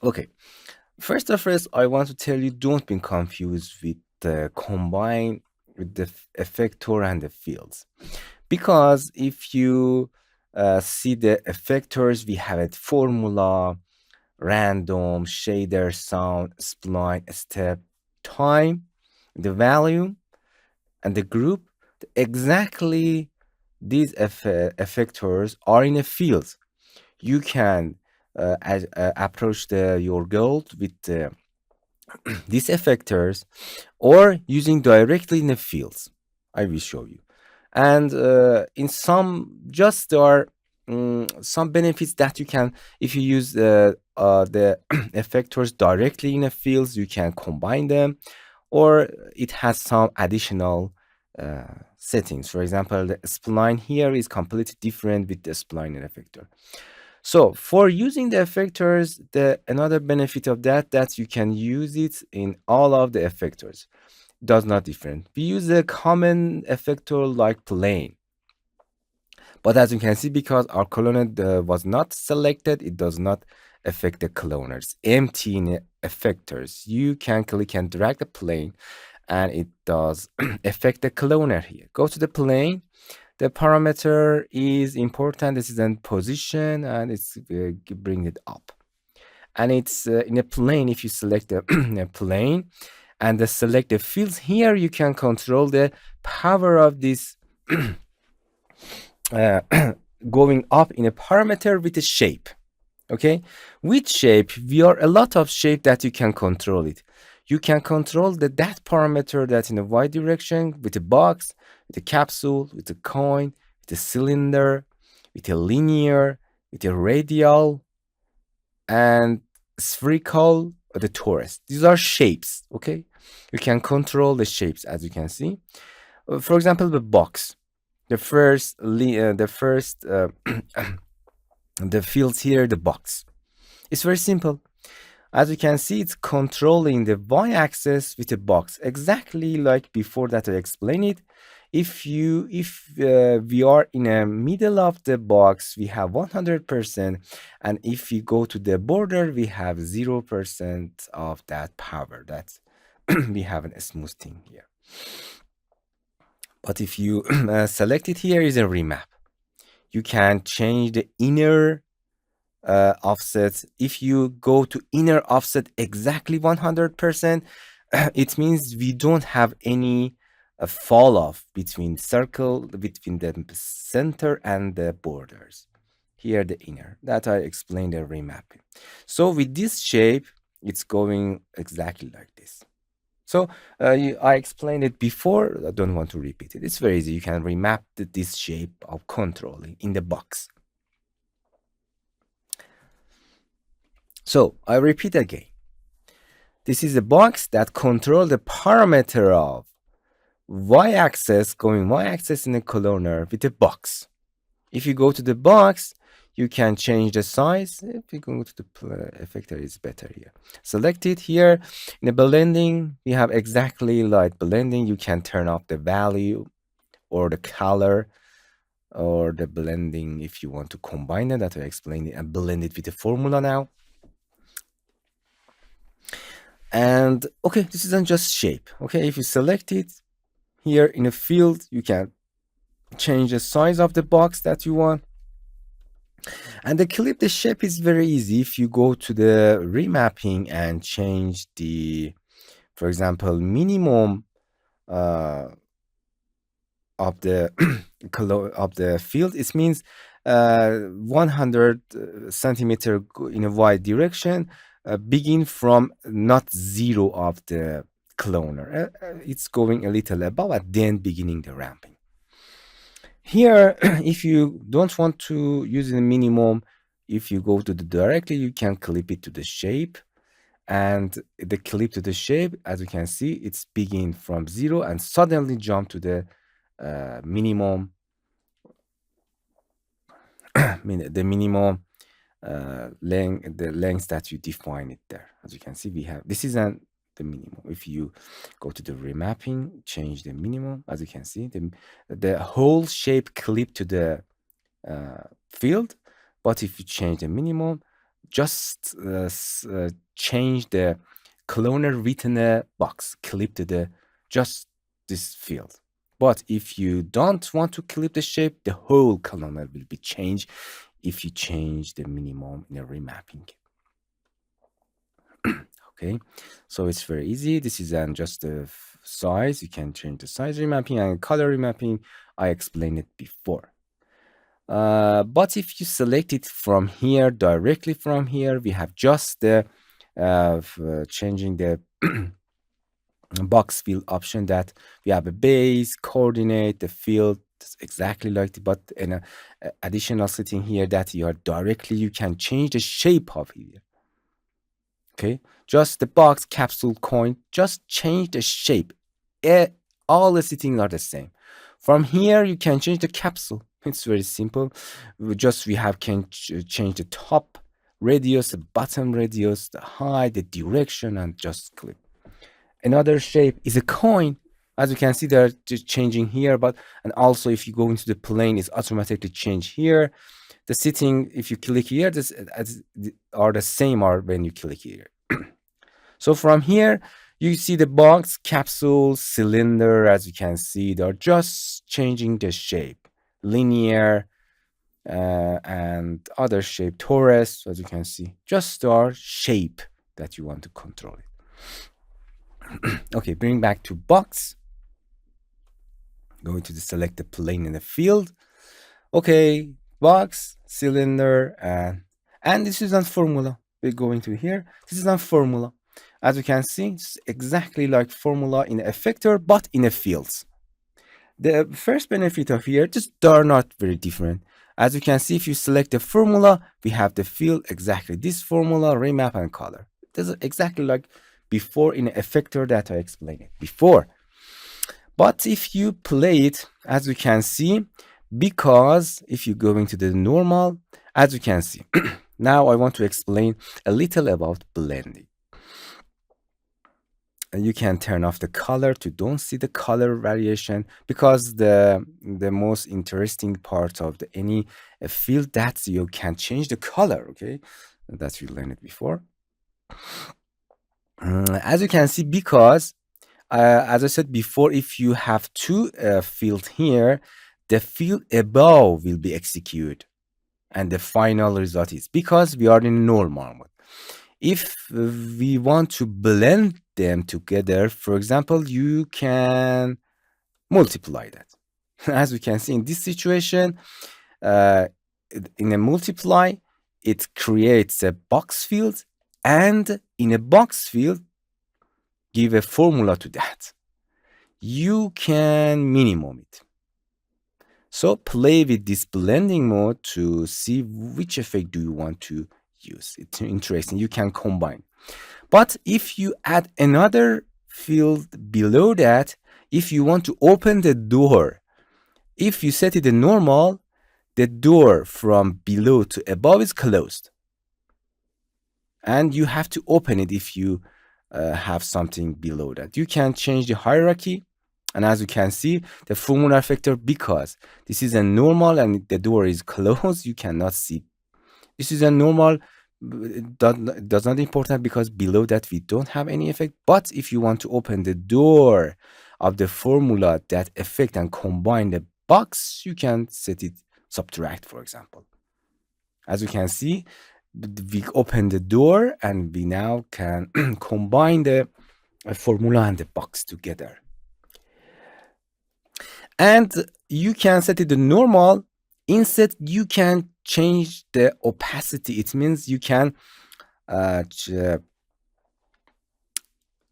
Okay, first of all, I want to tell you, don't be confused with the combine with the effector and the fields, because if you see the effectors, we have a formula, random, shader, sound, spline, step, time, the value, and the group. Exactly these effectors are in a field. You can approach your goal with these effectors or using directly in the fields. I will show you. And in some, just there are some benefits that you can, if you use the effectors directly in the fields, you can combine them, or it has some additional settings. For example, the spline here is completely different with the spline and effector. So for using the effectors, the another benefit of that you can use it in all of the effectors. Does not different. We use a common effector like plane. But as you can see, because our clone was not selected, it does not affect the cloners. Empty in effectors. You can click and drag the plane and it does affect the cloner here. Go to the plane. The parameter is important. This is in position and it's bring it up. And it's in a plane. If you select a plane and select the fields here, you can control the power of this uh, going up in a parameter with a shape. Okay, with shape, we are a lot of shape that you can control it. You can control that parameter that's in the y direction with a box, with a capsule, with a coin, with a cylinder, with a linear, with a radial, and spherical, or the torus. These are shapes. Okay, you can control the shapes as you can see. For example, the box. The first the fields here, the box. It's very simple. As you can see, it's controlling the y-axis with a box, exactly like before that I explained it. If we are in the middle of the box, we have 100%, and if we go to the border, we have 0% of that power. That's we have a smooth thing here. But if you select it, here is a remap. You can change the inner offset. If you go to inner offset exactly 100%, it means we don't have any fall off between the center and the borders. Here the inner that I explained the remapping. So with this shape, it's going exactly like this. So I explained it before. I don't want to repeat it. It's very easy. You can remap this shape of controlling in the box. So I repeat again. This is a box that controls the parameter of y-axis, going y-axis in the cloner with a box. If you go to the box, you can change the size. If you go to the effector, it's better here. Select it here. In the blending, we have exactly like blending. You can turn off the value or the color or the blending if you want to combine them. That I explained it and blend it with the formula now. And okay, this isn't just shape. Okay, if you select it here in a field, you can change the size of the box that you want. And the clip the shape is very easy. If you go to the remapping and change the, for example, minimum of the of the field, it means 100 centimeter in a y direction, begin from not zero of the cloner. It's going a little above and then beginning the ramping. Here, if you don't want to use the minimum, if you go to the directly, you can clip it to the shape. And the clip to the shape, as you can see, it's begin from 0 and suddenly jump to the minimum, the minimum length, the length that you define it there. As you can see, we have, this is the minimum. If you go to the remapping, change the minimum, as you can see, the whole shape clip to the field. But if you change the minimum, just change the cloner within a box, clip to the just this field. But if you don't want to clip the shape, the whole cloner will be changed if you change the minimum in a remapping. Okay, so it's very easy. This is just the size. You can change the size remapping and color remapping. I explained it before. But if you select it from here, directly from here, we have just the changing the box field option that we have a base, coordinate, the field, exactly like the, but in a additional setting here that you are directly, you can change the shape of it. Okay, just the box, capsule, coin, just change the shape. All the settings are the same. From here, you can change the capsule. It's very simple. We have can change the top radius, the bottom radius, the height, the direction, and just click. Another shape is a coin. As you can see, they're just changing here, but and also if you go into the plane, it's automatically change here. The setting, if you click here, this are the same are when you click here. So from here, you see the box, capsule, cylinder. As you can see, they're just changing the shape, linear, and other shape, torus. As you can see, just our shape that you want to control it. Okay, bring back to box. Going to select the plane in the field. Okay, box, cylinder, and this is on formula. We're going to here. This is on formula. As you can see, it's exactly like formula in the effector, but in the fields. The first benefit of here, just they're not very different. As you can see, if you select the formula, we have the field exactly this formula, remap, and color. This is exactly like before in the effector that I explained it before. But if you play it, as you can see, because if you go into the normal, as you can see, now I want to explain a little about blending. And you can turn off the color to don't see the color variation, because the most interesting part of any field that you can change the color. Okay, that we learned it before. As you can see, because as I said before, if you have two fields here, the field above will be executed and the final result is, because we are in normal mode. If we want to blend them together, for example, you can multiply that. As we can see in this situation, in a multiply, it creates a box field, and in a box field, give a formula to that. You can minimum it. So play with this blending mode to see which effect do you want to use. It's interesting. You can combine. But if you add another field below that, if you want to open the door, if you set it to normal, the door from below to above is closed. And you have to open it if you have something below that. You can change the hierarchy. And as you can see, the formula effector, because this is a normal and the door is closed, you cannot see. This is a normal, does not important because below that we don't have any effect. But if you want to open the door of the formula that effect and combine the box, you can set it subtract, for example. As you can see, we open the door and we now can combine the formula and the box together. And you can set it to normal. Instead, you can change the opacity. It means you can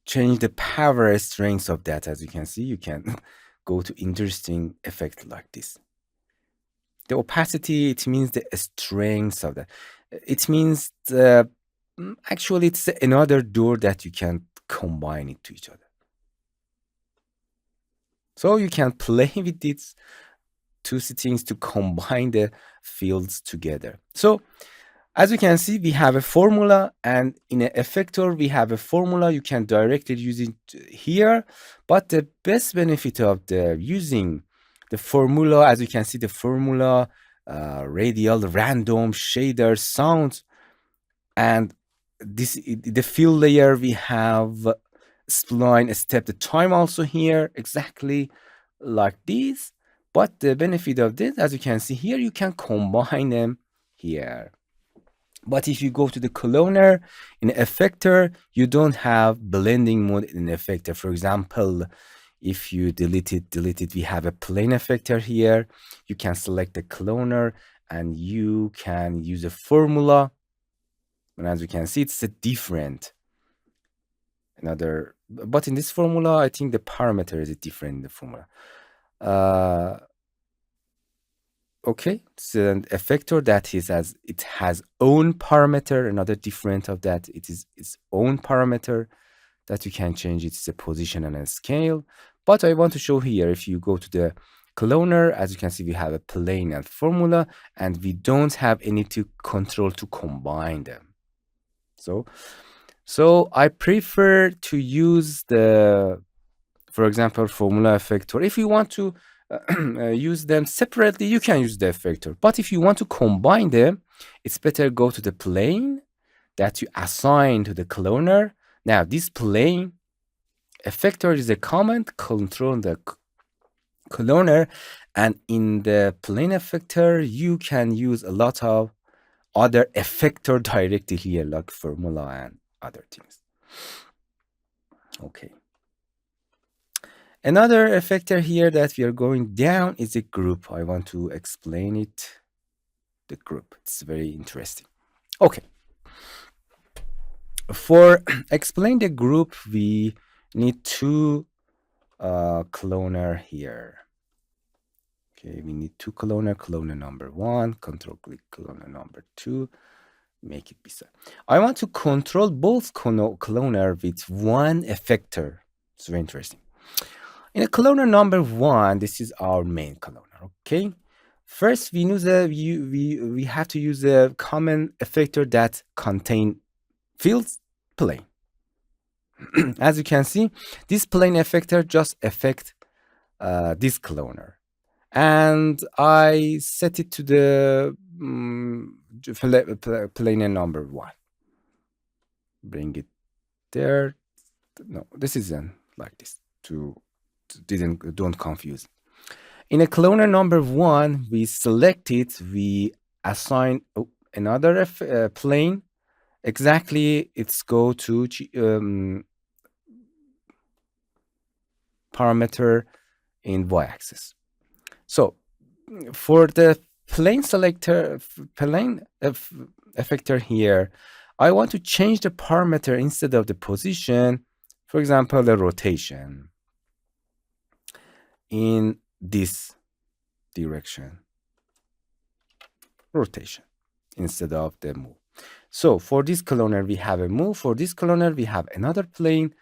change the power strength of that. As you can see, you can go to interesting effect like this. The opacity, it means the strength of that. It means actually it's another door that you can combine it to each other. So you can play with these two settings to combine the fields together. So as you can see, we have a formula, and in an effector, we have a formula. You can directly use it here. But the best benefit of using the formula, as you can see, the formula, radial, random, shader, sound, And the field layer, we have spline step the time also here, exactly like this. But the benefit of this, as you can see here, you can combine them here. But if you go to the cloner in effector, you don't have blending mode in effector. For example, if you delete it, we have a plane effector here. You can select the cloner and you can use a formula. And as you can see, it's a different but in this formula, I think the parameter is different in the formula. Okay, so an effector that it has own parameter. Another different of that, it is its own parameter that you can change. It's a position and a scale. But I want to show here, if you go to the cloner, as you can see, we have a plane and formula, and we don't have any to control to combine them. So I prefer to use the, for example, formula effector. If you want to use them separately, you can use the effector. But if you want to combine them, it's better go to the plane that you assign to the cloner. Now, this plane effector is a command control the cloner, and in the plane effector, you can use a lot of other effector directly here, like formula and other things. Okay. Another effector here that we are going down is a group. I want to explain it. The group. It's very interesting. Okay. For explain the group, we need two cloner here. Okay, we need two cloner number 1, control click cloner number 2, make it beside. I want to control both cloner with one effector. It's very interesting. In a cloner number 1, this is our main cloner. Okay. First, we have to use a common effector that contain fields plane. As you can see, this plane effector just affect this cloner, and I set it to the plane number 1. Bring it there. No, this isn't like this. Don't confuse. In a cloner number 1, we select it. We assign another plane. Exactly, it's go to parameter in y-axis. So for the plane selector, plane effector here, I want to change the parameter instead of the position. For example, the rotation in this direction. Rotation instead of the move. So for this cloner, we have a move. For this cloner, we have another plane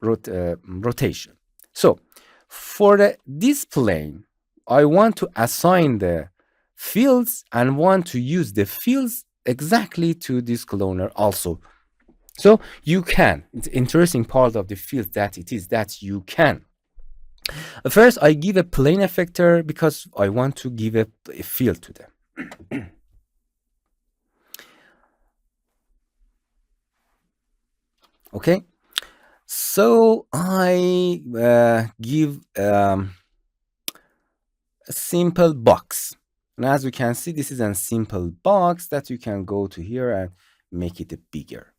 rotation. So for this plane, I want to assign the fields and want to use the fields exactly to this cloner also. So you can. It's interesting part of the field that it is that you can. First, I give a plane effector because I want to give a field to them. Okay, so I give a simple box. And as you can see, this is a simple box that you can go to here and make it bigger.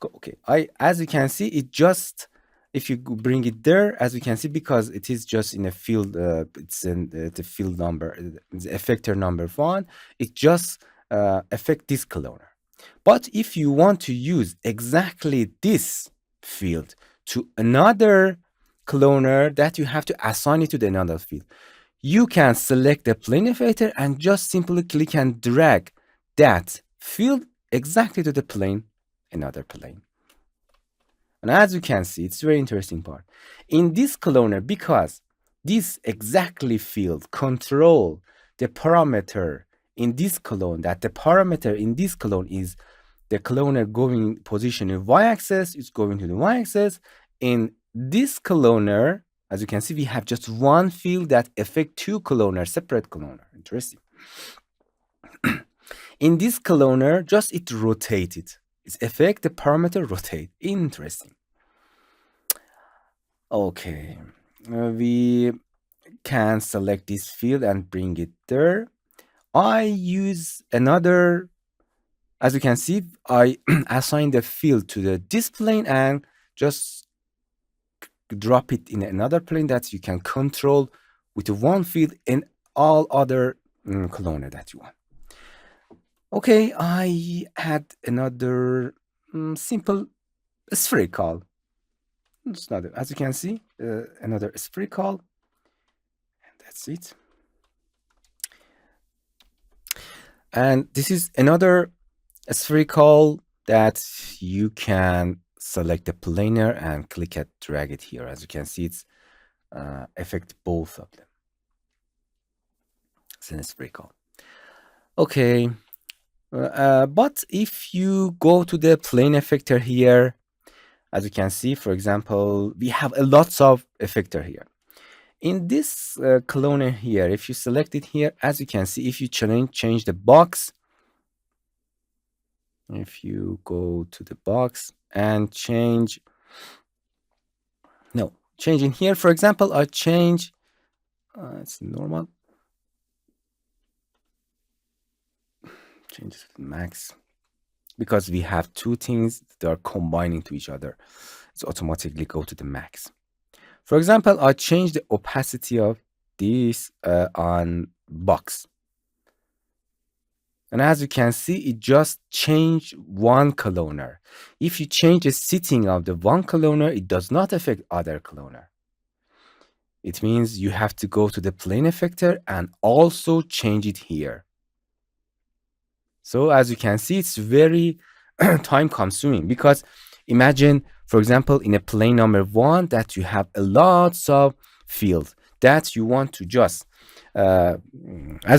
Okay, as you can see, it just, if you bring it there, as you can see, because it is just in a field, it's in the field number, the effector number 1, it just affect this cloner. But if you want to use exactly this field to another cloner, that you have to assign it to another field, you can select the plane effector and just simply click and drag that field exactly to the plane, another plane. And as you can see, it's a very interesting part. In this cloner, because this exactly field control the parameter in this clone, that the parameter in this clone is the cloner going position in y-axis, is going to the y-axis. In this cloner, as you can see, we have just one field that affect two cloner, separate cloner. Interesting. In this cloner, just it rotated. Its effect, the parameter rotate. Interesting. Okay, we can select this field and bring it there. I use another, as you can see, I assign the field to this plane and just drop it in another plane that you can control with one field and all other cloner that you want. Okay, I had another simple spherical. It's not, as you can see, another spherical. And that's it. And this is another spherical that you can select the planar and click and drag it here. As you can see, it's affect both of them. It's an spherical. Okay, but if you go to the plane effector here, as you can see, for example, we have a lots of effector here. In this cloner here, if you select it here, as you can see, if you change the box, if you go to the box and change in here, for example, I change, it's normal, change to max, because we have two things that are combining to each other. It's automatically go to the max. For example, I change the opacity of this on box. And as you can see, it just changed one cloner. If you change the setting of the one cloner, it does not affect other cloner. It means you have to go to the plane effector and also change it here. So as you can see, it's very time consuming, because imagine, for example, in a plane number 1 that you have a lots of fields that you want to just, as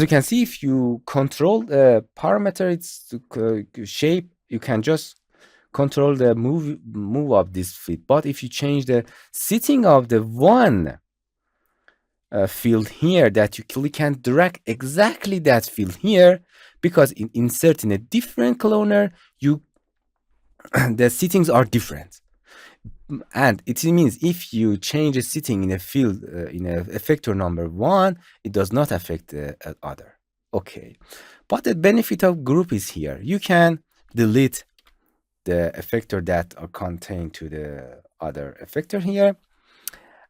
you can see, if you control the parameter, its shape, you can just control the move of this field. But if you change the setting of the one field here, that you click and drag exactly that field here, because in inserting a different cloner, you the settings are different. And it means if you change a setting in a field in a effector number 1, it does not affect the other. Okay, but the benefit of group is here. You can delete the effector that are contained to the other effector here,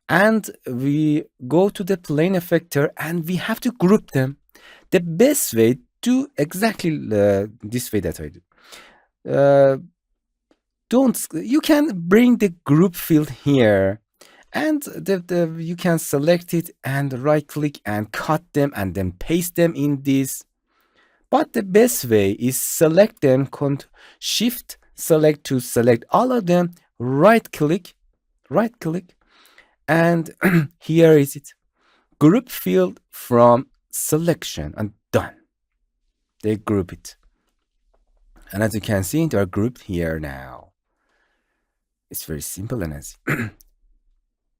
and we go to the plane effector and we have to group them. The best way to exactly this way that I do. You can bring the group field here, and you can select it and right click and cut them and then paste them in this. But the best way is select them, shift select to select all of them, right click, and here is it, group field from selection, and done. They group it. And as you can see, they are grouped here now. It's very simple, and as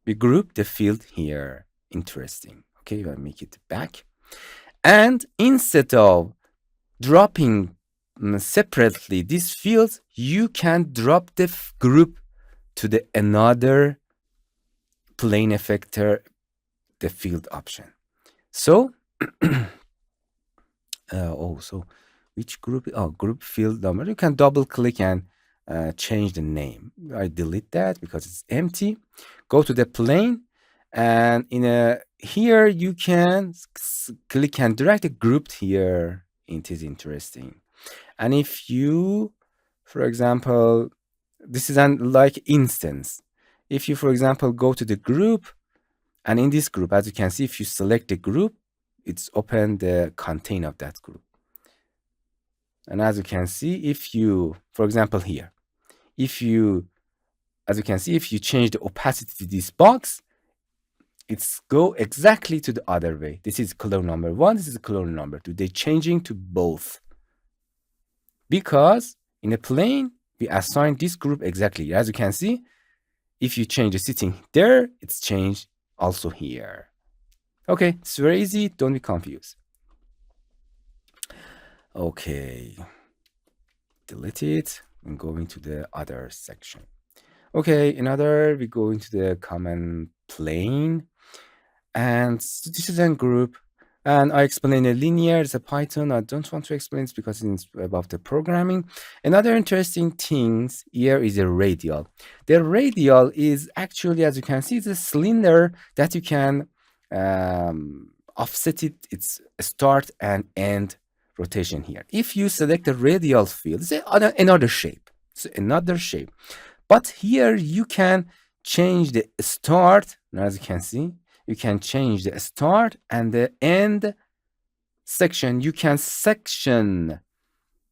we group the field here. Interesting. Okay, I'll make it back. And instead of dropping separately these fields, you can drop the group to the another plane effector, the field option. So, so which group? Oh, group field number. You can double click and change the name. I delete that because it's empty. Go to the plane, and here you can click and drag the group here. It is interesting. And if you, for example, this is like instance. If you, for example, go to the group, and in this group, as you can see, if you select the group, it's open the contain of that group. And as you can see, if you, for example, here, as you can see, if you change the opacity to this box, it's go exactly to the other way. This is clone number 1, this is clone number 2. They're changing to both. Because in a plane, we assign this group exactly. As you can see, if you change the setting there, it's changed also here. Okay, it's very easy. Don't be confused. Okay, delete it and go into the other section. Okay, another, we go into the command plane and citizen group. And I explain a linear, it's a Python. I don't want to explain it because it's about the programming. Another interesting things here is a radial. The radial is actually, as you can see, it's a cylinder that you can offset it, its start and end rotation here. If you select the radial field, it's another shape. It's another shape. But here you can change the start. Now, as you can see, you can change the start and the end section. You can section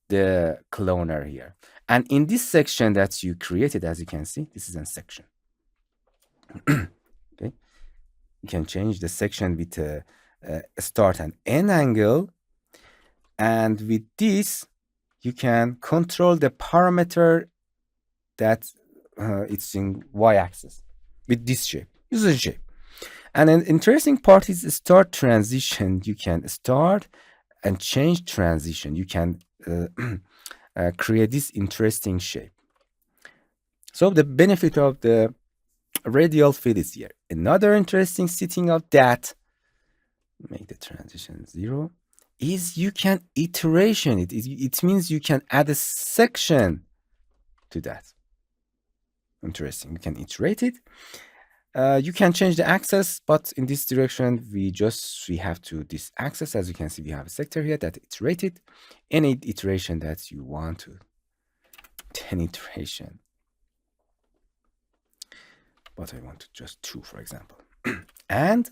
the cloner here. And in this section that you created, as you can see, this is a section. Okay, you can change the section with a start and end angle. And with this, you can control the parameter that it's in y-axis with this shape. This is a shape. And an interesting part is start transition. You can start and change transition. You can create this interesting shape. So the benefit of the radial field is here. Another interesting setting of that, make the transition 0, is you can iteration it. It means you can add a section to that. Interesting. You can iterate it. You can change the axis, but in this direction, we have to this axis. As you can see, we have a sector here that iterated. Any iteration that you want to, 10 iteration. But I want to just 2, for example. And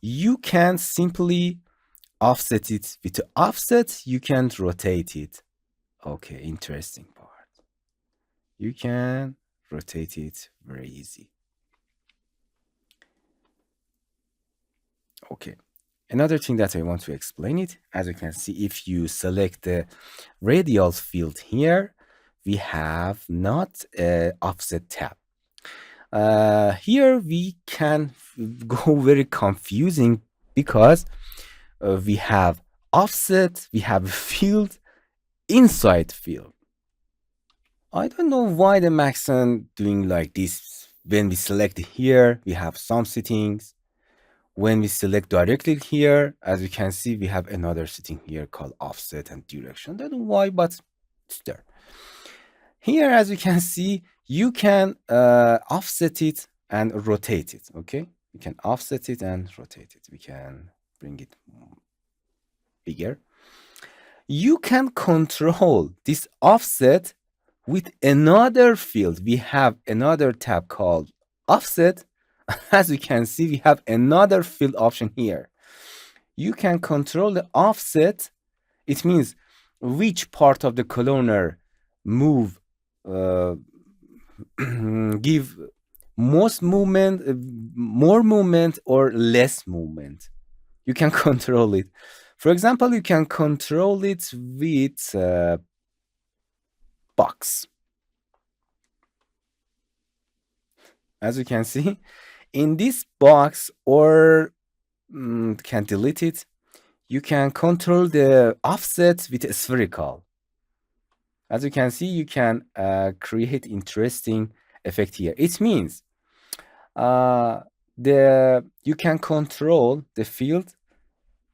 you can simply offset it. With the offset, you can rotate it. Okay, interesting part. You can rotate it very easy. Okay, another thing that I want to explain it, as you can see, if you select the radial field here, we have not an offset tab. Here we can go very confusing because we have offset, we have field, inside field. I don't know why the Maxon doing like this. When we select here, we have some settings. When we select directly here, as you can see, we have another setting here called offset and direction. I don't know why, but it's there. Here, as you can see, you can offset it and rotate it, okay? You can offset it and rotate it. We can bring it bigger. You can control this offset with another field. We have another tab called offset. As you can see, we have another field option here. You can control the offset. It means which part of the cloner move, give most movement, more movement or less movement. You can control it. For example, you can control it with box. As you can see, in this box, or can delete it, you can control the offset with a spherical. As you can see, you can create interesting effect here. It means you can control the field.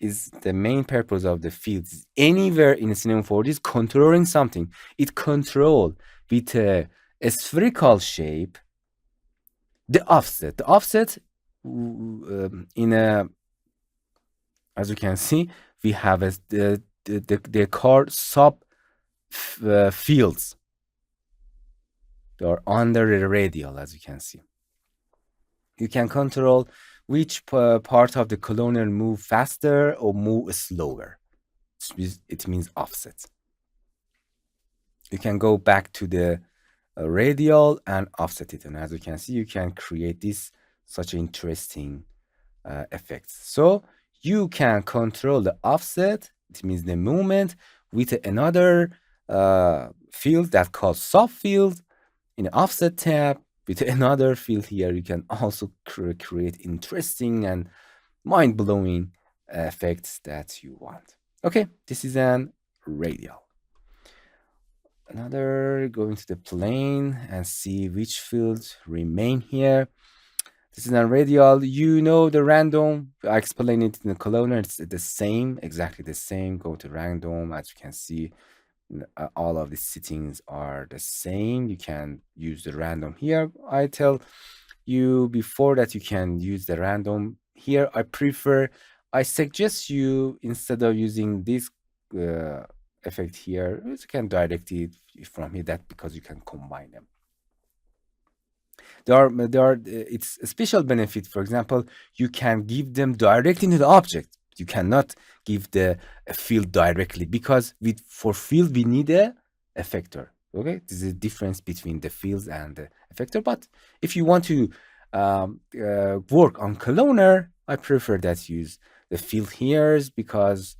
Is the main purpose of the field. Anywhere in Cinema 4D is controlling something. It control with a spherical shape the offset. The offset in a, as you can see, we have the called sub fields. They are under the radial, as you can see. You can control which part of the cloner move faster or move slower. It means offset. You can go back to the radial and offset it. And as you can see, you can create this such interesting effects. So you can control the offset, it means the movement, with another field that called subfield in the offset tab. With another field here, you can also create interesting and mind-blowing effects that you want. Okay, this is an radial. Another, going to the plane and see which fields remain here. This is a radial. You know the random. I explained it in the colonel. It's the same, exactly the same. Go to random. As you can see, all of the settings are the same. You can use the random here. I tell you before that you can use the random here. I suggest you, instead of using this effect here, you can direct it from here, that because you can combine them. It's a special benefit. For example, you can give them directly to the object. You cannot give the field directly, because for field we need a effector. Okay, this is a difference between the fields and the effector. But if you want to work on cloner, I prefer that use the field here, because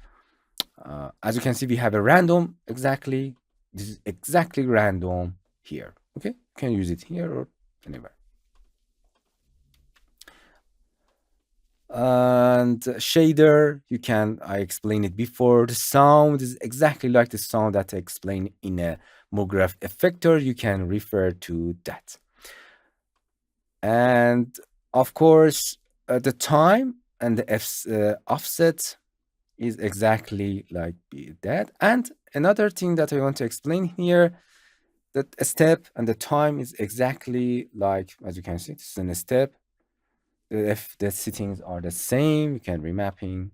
as you can see, we have a random exactly. This is exactly random here. Okay, you can use it here or anywhere. And shader, I explained it before. The sound is exactly like the sound that I explained in a MoGraph effector. You can refer to that. And of course, the time and the offset is exactly like that. And another thing that I want to explain here, that a step and the time is exactly like, as you can see, this is in a step. If the settings are the same, you can remapping,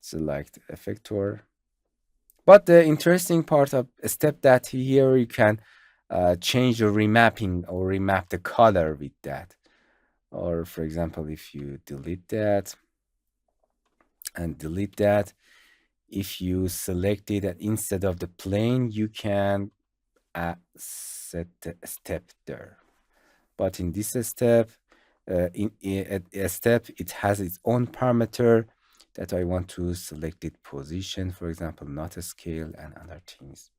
select effector. But the interesting part of a step, that here you can change the remapping or remap the color with that. Or for example, if you delete that and delete that, if you select it and instead of the plane, you can set the step there. But in this step, in a step, it has its own parameter that I want to select it position, for example, not a scale and other things.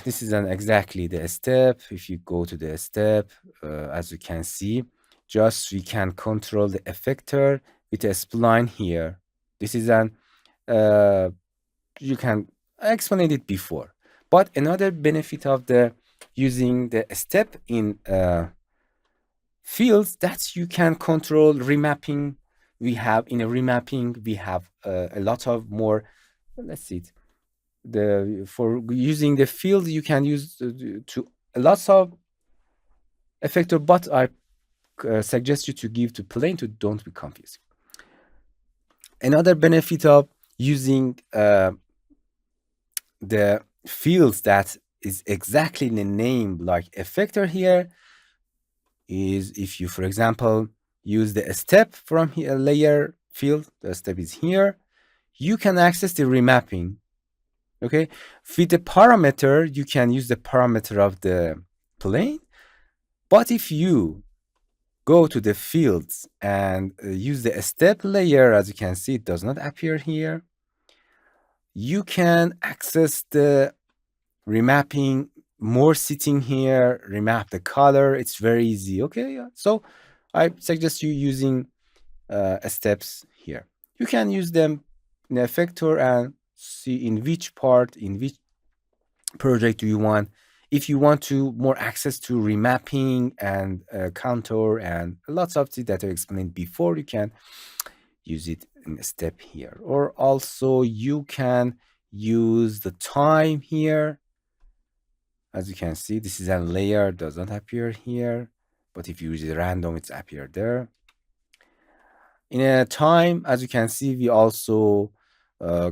This is exactly the step. If you go to the step, as you can see, just we can control the effector with a spline here. This is you can explain it before. But another benefit of the using the step in fields, that you can control remapping. We have in a remapping, we have a lot of more. Let's see it. For using the field, you can use to lots of effector, but I suggest you to give to plane to don't be confused. Another benefit of using the fields that is exactly in the name like effector here is, if you, for example, use the step from here, layer field, the step is here, you can access the remapping. Okay, with the parameter, you can use the parameter of the plane. But if you go to the fields and use the step layer, as you can see, it does not appear here. You can access the remapping, more sitting here, remap the color. It's very easy. Okay, yeah. So I suggest you using steps here. You can use them in effector and see in which part, in which project do you want. If you want to more access to remapping and contour and lots of things that I explained before, you can use it in a step here. Or also you can use the time here. As you can see, this is a layer, does not appear here, but if you use it random, it's appear there. In a time, as you can see, we also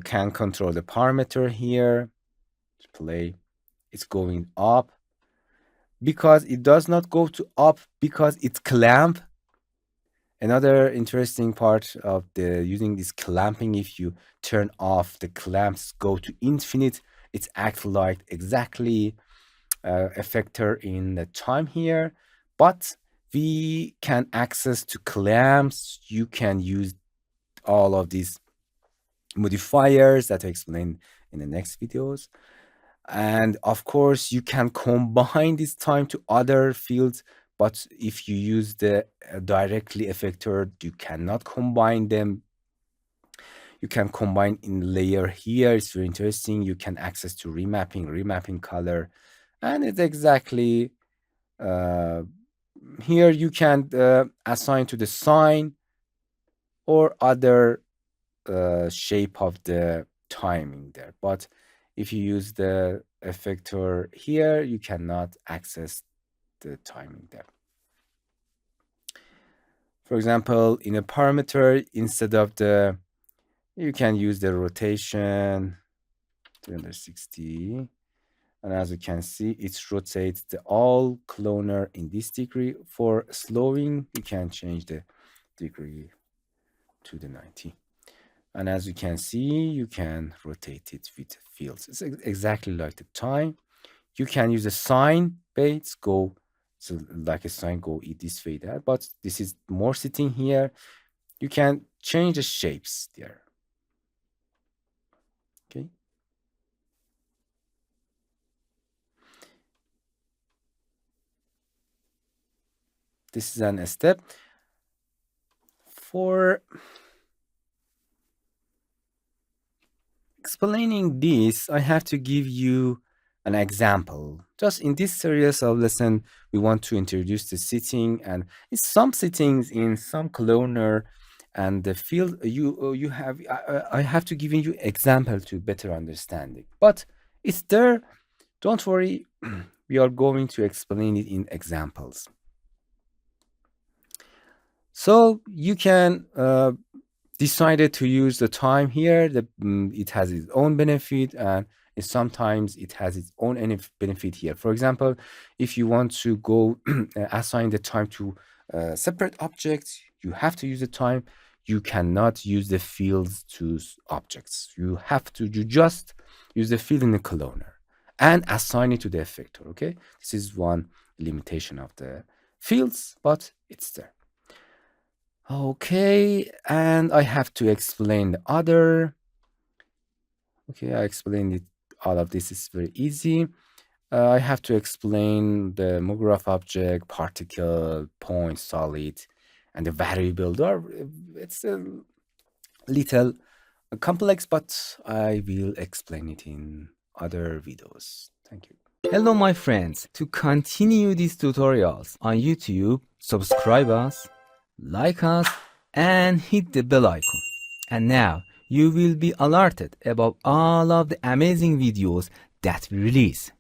can control the parameter here. Play, it's going up, because it does not go to up because it's clamp. Another interesting part of the using this clamping, if you turn off the clamps, go to infinite, it's act like exactly effector in the time here. But we can access to clamps. You can use all of these modifiers that I explained in the next videos. And of course, you can combine this time to other fields, but if you use the directly effector, you cannot combine them. You can combine in layer here. It's very interesting. You can access to remapping color, and it's exactly here you can assign to the sign or other shape of the timing there. But if you use the effector here, you cannot access the timing there. For example, in a parameter, instead of the, you can use the rotation 360. And as you can see, it rotates the all cloner in this degree. For slowing, you can change the degree to the 90. And as you can see, you can rotate it with fields. It's exactly like the time. You can use a sine base, go, so like a sine, go this way there, but this is more sitting here. You can change the shapes there. Okay. This is a step. For explaining this, I have to give you an example. Just in this series of lesson, we want to introduce the sitting, and it's some sittings in some cloner and the field you have. I have to give you example to better understanding, but it's there. Don't worry, we are going to explain it in examples. So you can decided to use the time here. It has its own benefit, and sometimes it has its own benefit here. For example, if you want to go assign the time to separate objects, you have to use the time. You cannot use the fields to objects. You just use the field in the cloner and assign it to the effector. Okay, this is one limitation of the fields, but it's there. Okay, and I have to explain the other. Okay, I explained it. All of this is very easy. I have to explain the MoGraph object, particle, point, solid, and the variable. It's a little complex, but I will explain it in other videos. Thank you. Hello, my friends. To continue these tutorials on YouTube, subscribe us, like us, and hit the bell icon. And now you will be alerted about all of the amazing videos that we release.